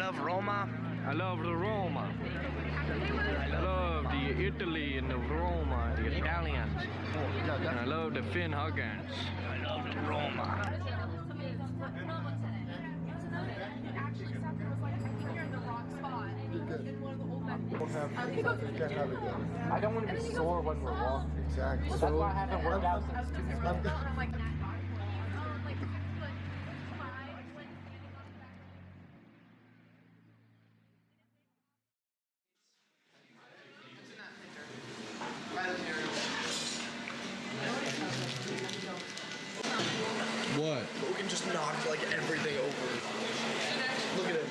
love Roma. I love the Roma. I love the Italy and the Roma, the Italians. And I love the Finhuggans. I love the Roma. I don't want to be sore when we're walking. Exactly. That's why I haven't worked out since Tuesday. What? Logan just knocked like everything over. Look at it.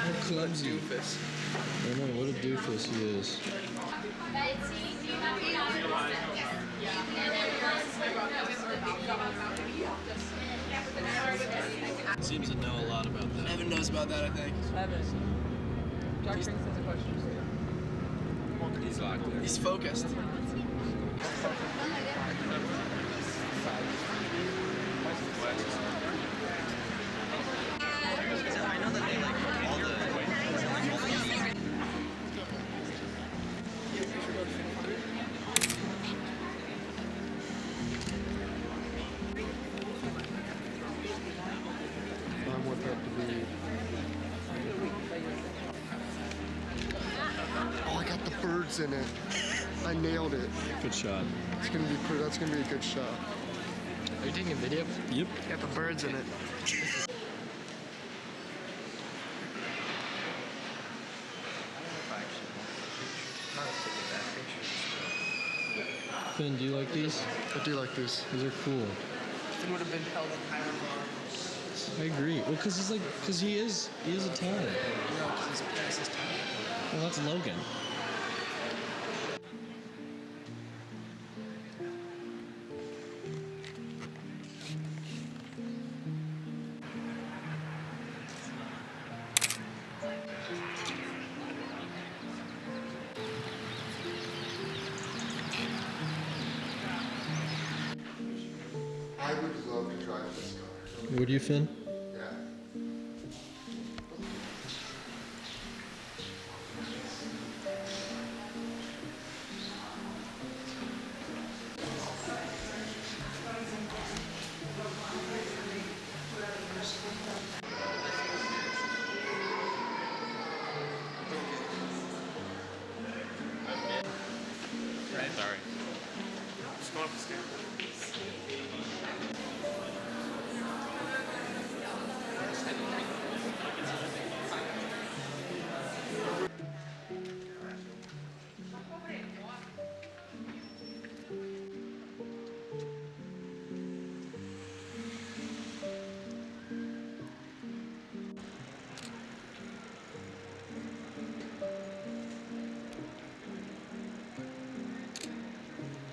How clumsy. Doofus. I know, what a doofus he is. Seems to know a lot about that. Evan knows about that, I think. Jack Trinks has a question. He's locked in. He's focused. I know that they like all the. I want that to be. Oh, I got the birds in it. I nailed it. Good shot. It's gonna be pretty. That's gonna be a good shot. Are you taking a video? Yep. Got the birds in it. Finn, do you like these? I do like these. These are cool. It would have been held in higher bar. I agree. Well, cause he's like, cause he is Italian. No, because he's past his time. Well, that's Logan. I would love to drive this car. Would you, Finn? Yeah. Sorry. Just going up the stairs.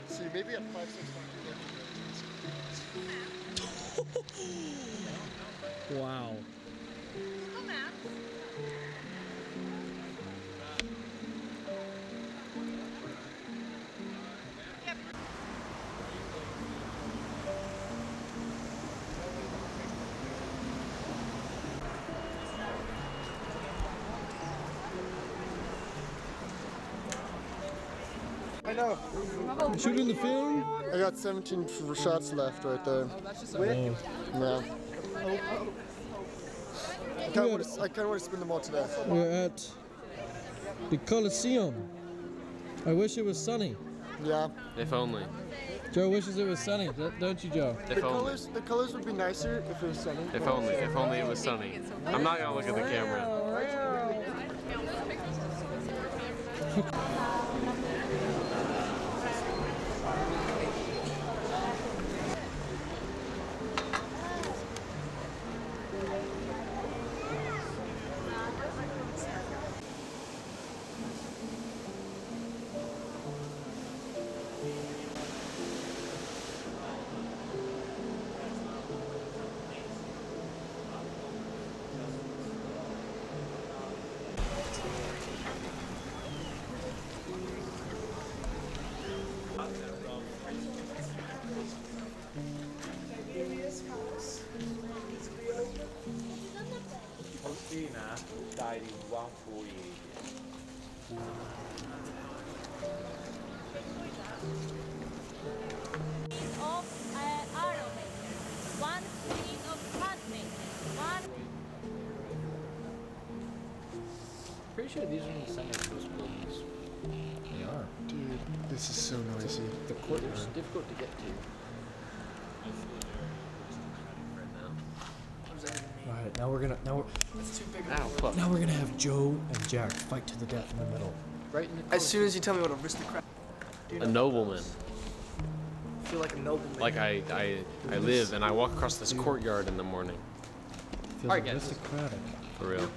See, maybe at 5, 6 Wow. I know. You shooting the film? I got 17 shots left right there. Oh. Yeah. I kind of want to spin them all today. We're at the Coliseum. I wish it was sunny. Yeah. If only. Joe wishes it was sunny, don't you, Joe? If only. The colors would be nicer if it was sunny. If only. If only it was sunny. I'm not gonna look at the camera. Of arrow maker, 1 speed of hand maker, 1 Pretty sure these are in the center of those buildings. They are. Dude, this is so noisy. The courtyard's difficult to get to. Alright, now we're gonna now we're gonna have Joe and Jack fight to the death in the middle. Right in the As soon as you tell me what aristocrat, A nobleman. I feel like a nobleman. Like I live and I walk across this courtyard in the morning. Feels Alright, guys. aristocratic. For real.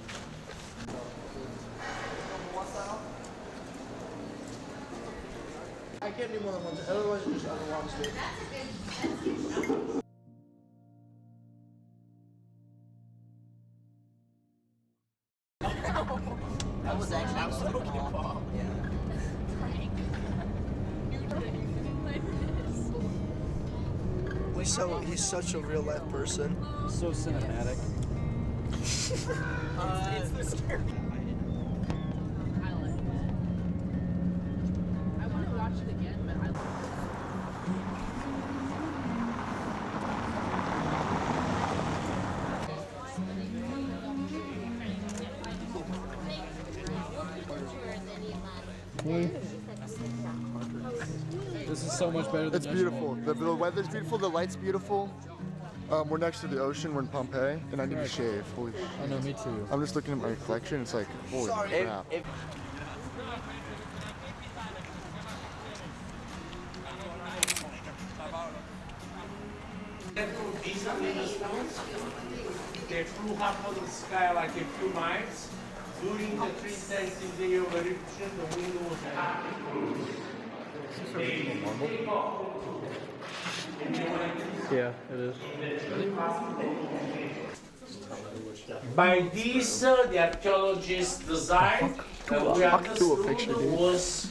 I can't do more than one. Otherwise, you just otherwise do. That was actually a bomb. Yeah. He's such a real life person. So cinematic. It's the scary. I want to watch it again, but I. This is so much better than It's beautiful. The weather's beautiful. The light's beautiful. We're next to the ocean. We're in Pompeii, and I need to shave. Holy shit. I know, me too. I'm just looking at my reflection. It's like, holy crap. They flew up on the sky like a few miles. During the 3 day of eruption, the wind was high. Yeah, it is. By this, the archaeologists designed that we understood was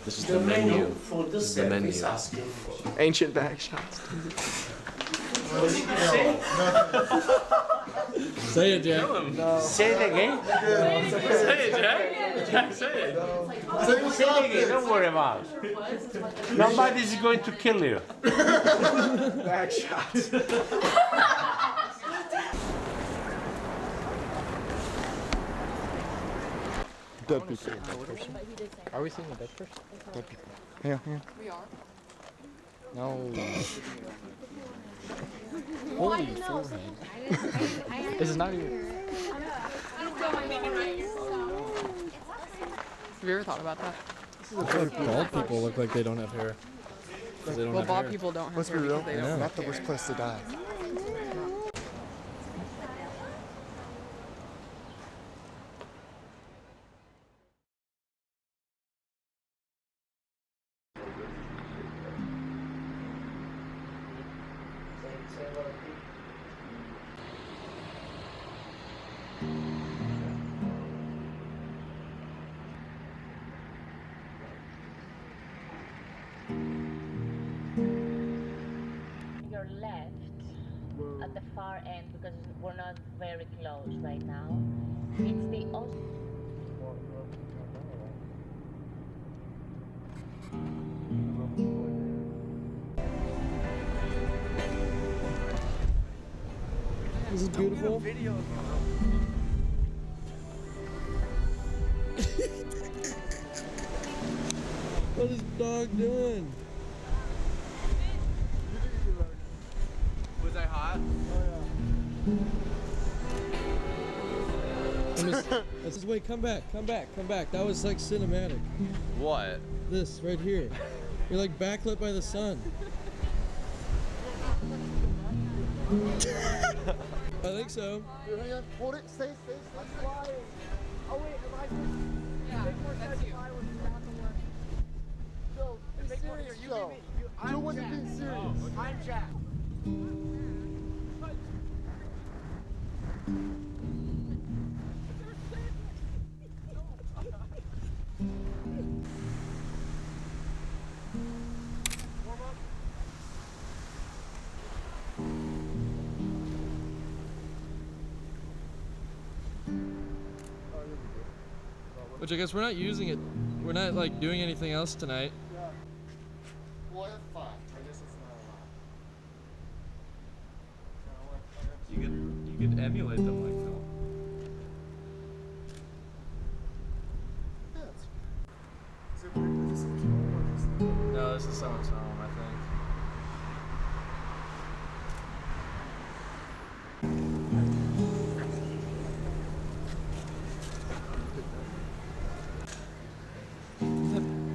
This is the the menu menu. for the The service menu. asking for. Ancient bag shots. What did you say? Say it, Jack. Say it again. Say it, Jack. Jack, say it. Say it again. Don't worry about it. Nobody's going to kill you. Bag shots. Dead people. Are we seeing the dead person? Dead people. Yeah, yeah. No. Holy forehead. This is not even. Have you ever thought about that? Bald people look like they don't have hair. 'Cause they don't Well, have bald hair. people don't have Let's be hair real. because they don't. Not the worst place to die. your left at the far end because we're not very close right now. It's the This is beautiful. What is dog doing? Was I hot? This is wait, come back. That was like cinematic. What? This right here. You're like backlit by the sun. I think so. Hang on, hold it, stay, let's fly. Oh wait, am I That's you. Joe, be serious, Joe. Joe wasn't being serious. I'm Jack. Which I guess we're not using it. We're not like doing anything else tonight. Yeah. Well, I have 5. I guess it's not a lot. You could emulate them like Phil. Yeah, it's. Is this someone's home or just? No, this is someone's home, I think.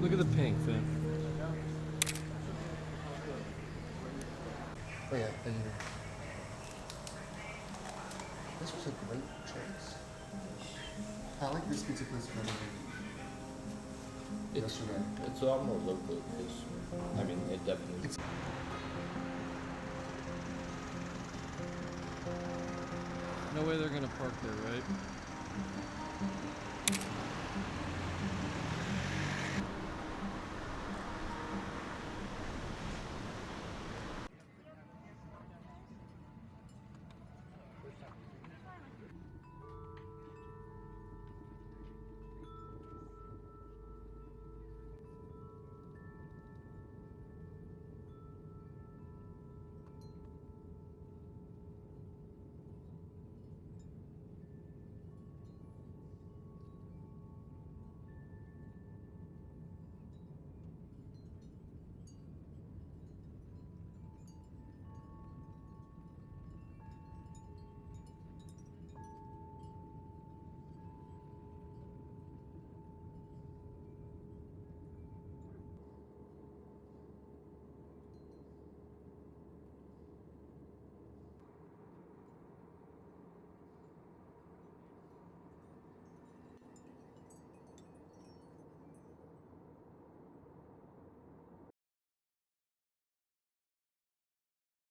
Look at the pink, Finn. Oh yeah, and this was a great choice. I like this pizza place better than yesterday. It's a lot more local because, I mean, it definitely. No way they're gonna park there, right?